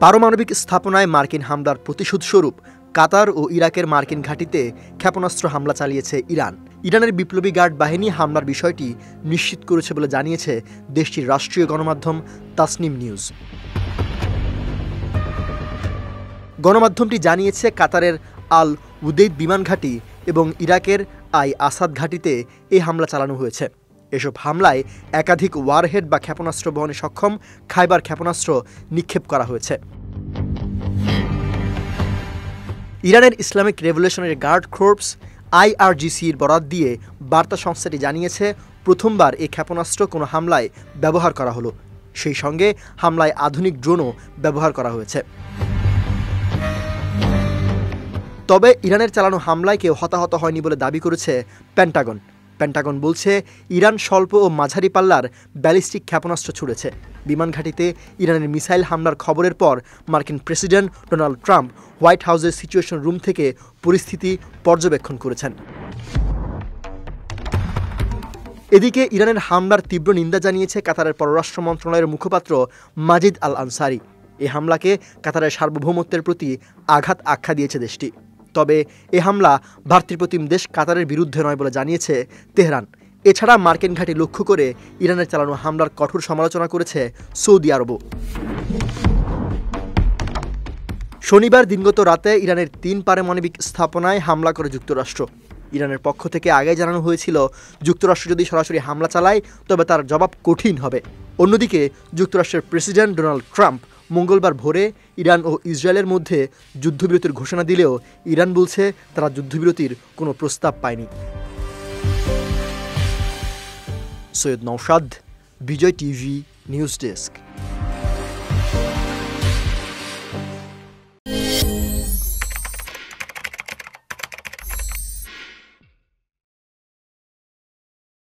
পারমাণবিক স্থাপনায় মার্কিন হামলার প্রতিশোধস্বরূপ কাতার ও ইরাকের মার্কিন ঘাঁটিতে ক্ষেপণাস্ত্র হামলা চালিয়েছে ইরান। ইরানের বিপ্লবী গার্ড বাহিনী হামলার বিষয়টি নিশ্চিত করেছে বলে জানিয়েছে দেশটির রাষ্ট্রীয় গণমাধ্যম তাসনিম নিউজ। গণমাধ্যমটি জানিয়েছে কাতারের আল উদেইদ বিমান ঘাঁটি এবং ইরাকের আই আসাদ ঘাঁটিতে এই হামলা চালানো হয়েছে। এসব হামলায় একাধিক ওয়ারহেড বা ক্ষেপণাস্ত্র বহনে সক্ষম খাইবার ক্ষেপণাস্ত্র নিক্ষেপ করা হয়েছে। ইরানের ইসলামিক রেভলিউশনারি গার্ড কর্পস IRGC-র বরাত দিয়ে বার্তা সংস্থাটি জানিয়েছে, প্রথমবার এই ক্ষেপণাস্ত্র কোনো হামলায় ব্যবহার করা হলো। সেই সঙ্গে হামলায় আধুনিক ড্রোনও ব্যবহার করা হয়েছে। তবে ইরানের চালানো হামলায় কেউ হতাহত হয়নি বলে দাবি করেছে পেন্টাগন। পেন্টাগন বলছে, ইরান স্বল্প ও মাঝারি পাল্লার ব্যালিস্টিক ক্ষেপণাস্ত্র ছুড়েছে। বিমান ঘাঁটিতে ইরানের মিসাইল হামলার খবরের পর মার্কিন প্রেসিডেন্ট ডোনাল্ড ট্রাম্প হোয়াইট হাউসের সিচুয়েশন রুম থেকে পরিস্থিতি পর্যবেক্ষণ করেছেন। এদিকে ইরানের হামলার তীব্র নিন্দা জানিয়েছে কাতারের পররাষ্ট্র মন্ত্রণালয়ের মুখপাত্র মাজিদ আল আনসারি। এ হামলাকে কাতারের সার্বভৌমত্বের প্রতি আঘাত আখ্যা দিয়েছে দেশটি। তবে এ হামলা ভ্রাতৃপ্রতিম দেশ কাতারের বিরুদ্ধে নয় বলে জানিয়েছে তেহরান। এছাড়া মার্কিন ঘাঁটি লক্ষ্য করে ইরানের চালানো হামলার কঠোর সমালোচনা করেছে সৌদি আরবও। শনিবার দিনগত রাতে ইরানের 3 পারমাণবিক স্থাপনায় হামলা করে যুক্তরাষ্ট্র। ইরানের পক্ষ থেকে আগে জানানো হয়েছিল, যুক্তরাষ্ট্র যদি সরাসরি হামলা চালায় তবে তার জবাব কঠিন হবে। অন্যদিকে যুক্তরাষ্ট্রের প্রেসিডেন্ট ডোনাল্ড ট্রাম্প মঙ্গলবার ভোরে ইরান ও ইসরায়েলের মধ্যে যুদ্ধবিরতির ঘোষণা দিলেও ইরান বলছে তারা যুদ্ধবিরতির কোনো প্রস্তাব পায়নি। সৈয়দ নওশাদ, বিজয় টিভি নিউজ ডেস্ক।